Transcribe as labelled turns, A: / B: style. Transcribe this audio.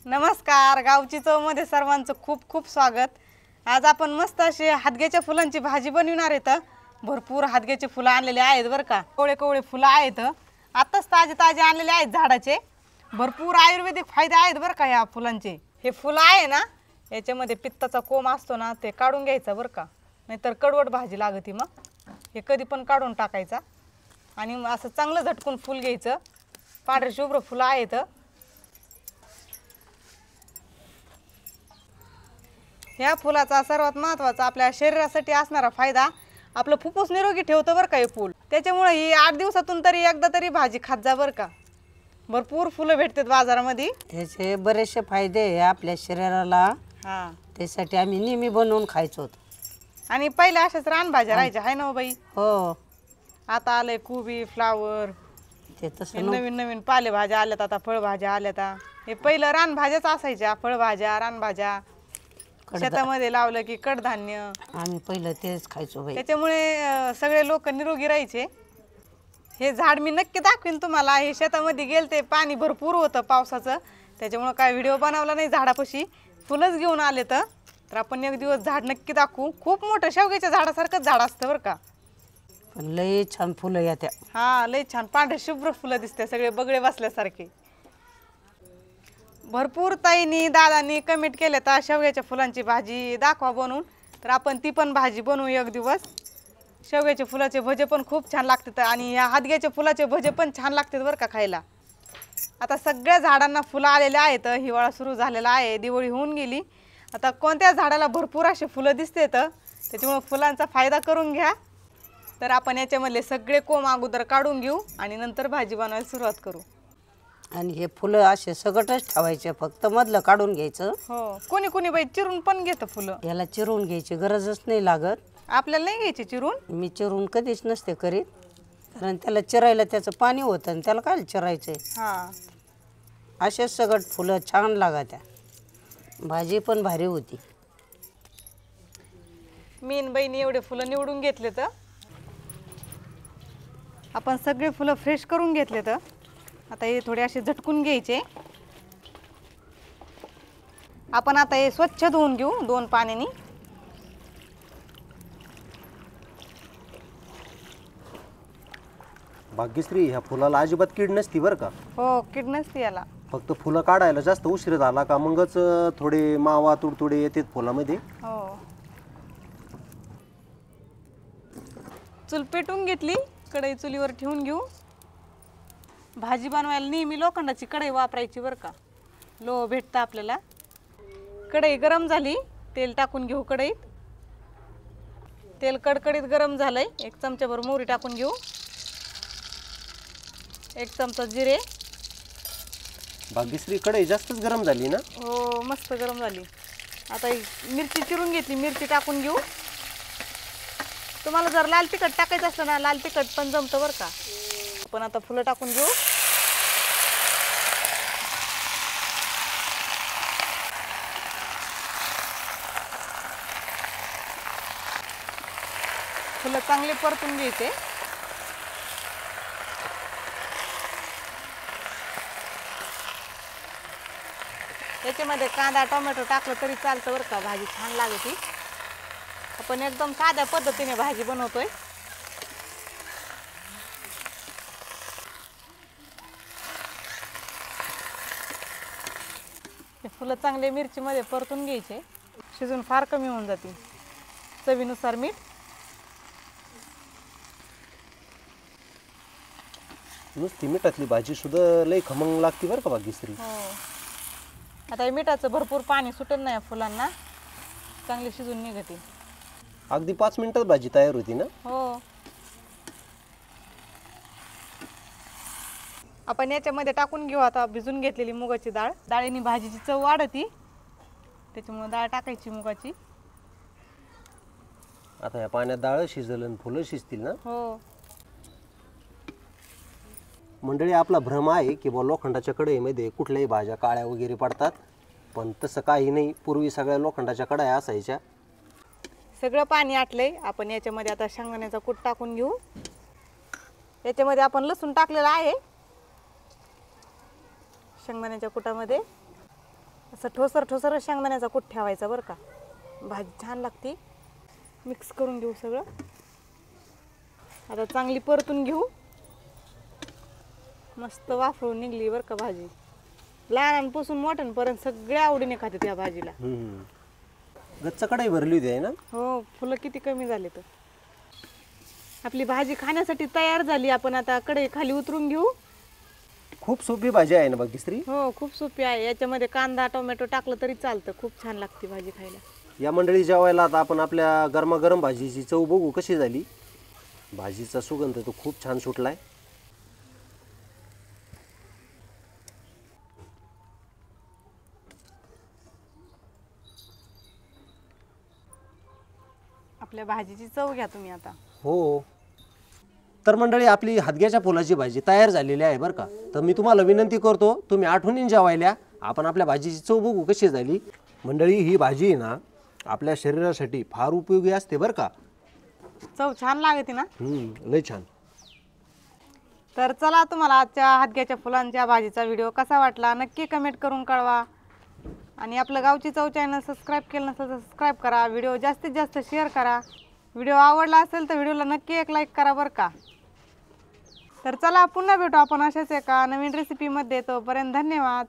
A: नमस्कार, गावची चवमध्ये सर्वांचं खूप खूप स्वागत। आज आपण मस्त अशी हादग्याच्या फुलांची भाजी बनवणार आहेत। भरपूर हादग्याचे फुलं आणलेले आहेत बरं का। कोवळे कोवळे फुलं आहेत, आताच ताजे ताजे आणलेले आहेत झाडाचे। भरपूर आयुर्वेदिक फायदे आहेत बरं का या फुलांचे। हे फुलं आहे ना, याच्यामध्ये पित्ताचा कोम असतो ना, ते काढून घ्यायचा बरं का, नाहीतर कडवट भाजी लागती। मग हे कधी पण काढून टाकायचा आणि असं चांगलं झटकून फुल घ्यायचं। पांढरे शुभ्र फुलं आहेत। या फुलाचा सर्वात महत्त्वाचा आपल्या शरीरासाठी असणारा फायदा, आपलं फुफ्फुस निरोगी ठेवतं बरं का हे फूल। त्याच्यामुळे ही 8 दिवसातून तरी एकदा तरी भाजी खात जा बरं का। भरपूर फुलं भेटतात बाजारामध्ये।
B: त्याचे बरेचसे फायदे आहे आपल्या शरीराला।
A: हां,
B: त्यासाठी आम्ही नेहमी बनवून खायचो।
A: आणि पहिले अशाच रानभाज्या राहायच्या आहे ना हो बाई।
B: हो,
A: आता आलंय कोबी, फ्लावर,
B: ते
A: हे
B: तसं
A: नवीन नवीन पालेभाज्या आल्यात, आता फळभाज्या आल्यात। हे पहिलं रानभाज्याच असायच्या, फळभाज्या, रानभाज्या। शेतामध्ये लावलं की कडधान्य,
B: आम्ही पहिलं तेच खायचो बाई।
A: त्याच्यामुळे सगळे लोक निरोगी राहायचे। हे झाड मी नक्की दाखवीन तुम्हाला। हे शेतामध्ये गेलते, पाणी भरपूर होतं पावसाचं, त्याच्यामुळे काय व्हिडिओ बनवला नाही झाडापाशी। फुलंच घेऊन आले तर आपण एक दिवस झाड नक्की दाखवू। खूप मोठं शेवग्याच्या झाडासारखंच झाड असतं बरं का।
B: पण लय छान फुलं येत्या।
A: हा, लय छान पांढरे शुभ्र फुलं दिसते, सगळे बगळे बसल्यासारखे। भरपूर ताईंनी दादांनी कमेंट केले तर शेवग्याच्या फुलांची भाजी दाखवा बनवून, तर आपण ती पण भाजी बनवू एक दिवस। शेवग्याच्या फुलाचे भजे पण खूप छान लागतात आणि या हादग्याच्या फुलाचे भजे पण छान लागतात बरं का खायला। आता सगळ्या झाडांना फुलं आलेले आहेत, हिवाळा सुरू झालेला आहे, दिवाळी होऊन गेली। आता कोणत्या झाडाला भरपूर असे फुलं दिसतात, त्याच्यामुळे फुलांचा फायदा करून घ्या। तर आपण याच्यामधले सगळे कोंब अगोदर काढून घेऊ आणि नंतर भाजी बनवायला सुरुवात करू।
B: आणि हे फुलं असे सगटच ठेवायचे, फक्त मधलं काढून घ्यायचं।
A: हो, कोणी कोणी बाई चिरून पण घेतं फुलं।
B: याला चिरून घ्यायची गरजच नाही लागत।
A: आपल्याला नाही घ्यायची चिरून।
B: मी चिरून कधीच नसते करीत, कारण त्याला चिरायला त्याचं पाणी होतं आणि त्याला काय चिरायचं।
A: हां,
B: असेच सगट फुलं छान लागत्या, भाजी पण भारी होती।
A: मी न बहिणी एवढे फुलं निवडून घेतले, तर आपण सगळे फुलं फ्रेश करून घेतले। तर आता हे थोडे असे झटकून घ्यायचे। आपण आता हे स्वच्छ धुवून घेऊ 2 पाण्यानी।
C: भाग्यश्री, ह्या फुलाला अजिबात कीड नसती बरं का।
A: हो, कीड नसते याला।
C: फक्त फुलं काढायला जास्त उशीर झाला का मगच थोडे मावा तुडतुडे येतात फुलामध्ये।
A: हो, चूल पेटून घेतली, कढई चुलीवर ठेवून घेऊ। भाजी बनवायला नेहमी लोखंडाची कढई वापरायची बरं का, लोह भेटतं आपल्याला। कढई गरम झाली, तेल टाकून घेऊ कढईत। तेल कडकडीत गरम झालंय, 1 चमचाभर मोहरी टाकून घेऊ, 1 चमचा जिरे।
C: भाग्यश्री, कढई जास्तच गरम झाली ना।
A: हो, मस्त गरम झाली। आता ही मिरची चिरून घेतली, मिरची टाकून घेऊ। तुम्हाला जर लाल तिखट टाकायचं असलं ना, लाल तिखट पण जमतं बरं का। आपण आता फुलं टाकून घेऊ। फुलं चांगले परतून घ्यायचे। त्याच्यामध्ये कांदा टोमॅटो टाकलं तरी चालतं बरं का, भाजी छान लागते। आपण एकदम साध्या पद्धतीने भाजी बनवतोय। हे फुलं चांगले मिरचीमध्ये परतून घ्यायचे, शिजून फार कमी होऊन जातील। चवीनुसार मीठ।
C: नुसती मिठातली भाजी सुद्धा लई खमंग लागते बरं का भाग्यश्री।
A: हो, आता हे मिठाचं भरपूर पाणी सुटत नाही फुलांना, चांगली शिजून निघते।
C: अगदी 5 मिनिटात भाजी तयार होती ना।
A: हो, आपण याच्यामध्ये टाकून घेऊ आता भिजून घेतलेली मुगाची डाळ। डाळीने भाजीची चव वाढती, त्याच्यामुळे डाळ टाकायची मुगाची।
C: आता या पाण्यात डाळ शिजलं आणि फुलं शिजतील ना।
A: हो,
C: मंडळी, आपला भ्रम आहे की बा लोखंडाच्या कढईमध्ये कुठल्याही भाज्या काळ्या वगैरे पडतात, पण तसं काही नाही। पूर्वी सगळ्या लोखंडाच्या कढया असायच्या।
A: सगळं पाणी आटलंय। आपण याच्यामध्ये आता शेंगदाण्याचा कूट टाकून घेऊ। याच्यामध्ये आपण लसूण टाकलेला आहे, शेंगदाण्याच्या कुटामध्ये। असं ठोसर ठोसर शेंगदाण्याचा कूट ठेवायचा बरं का, भाजी छान लागते. मिक्स करून घेऊ सगळं. आता चांगली परतून घेऊ. मस्त वाफळून निघली बरं का भाजी. लहानांपासून मोठ्यांपर्यंत सगळे आवडीने खातात या भाजीला.
C: गच्च कढई भरली होती आहे ना.
A: हो, फुलं किती कमी झाले तर. आपली भाजी खाण्यासाठी तयार झाली. आपण आता कढई खाली उतरून घेऊ.
C: खूप सोपी भाजी आहे ना भाग्यश्री.
A: हो, खूप सोपी आहे. याच्यामध्ये कांदा टोमॅटो टाकलं तरी चालतं. खूप छान लागते भाजी खायला.
C: या मंडळी जेवायला आता आपण आपल्या गरमागरम भाजीची चव बघू कशी झाली. भाजीचा सुगंध तो खूप छान सुटलाय.
A: आपल्या भाजीची चव घ्या तुम्ही आता.
C: हो, तर मंडळी आपली हादग्याच्या फुलाची भाजी तयार झालेली आहे बरं का. तर मी तुम्हाला विनंती करतो, तुम्ही आठवणीने जेवायला. आपण आपल्या भाजीची चव बघू कशी झाली. मंडळी ही भाजी आहे ना आपल्या शरीरासाठी फार उपयोगी असते बरं का.
A: चव छान लागते ना.
C: लय छान.
A: तर चला, तुम्हाला आजच्या हादग्याच्या फुलांच्या भाजीचा व्हिडिओ कसा वाटला नक्की कमेंट करून कळवा. आणि आपलं गावची चव चॅनल सबस्क्राईब केलं नसेल तर सबस्क्राईब करा. व्हिडिओ जास्तीत जास्त शेअर करा. व्हिडिओ आवडला असेल तर व्हिडिओला नक्की एक लाईक करा बरं का. तर चला, पुन्हा भेटू आपण अशाच एका नवीन रेसिपीमध्ये. तोपर्यंत धन्यवाद.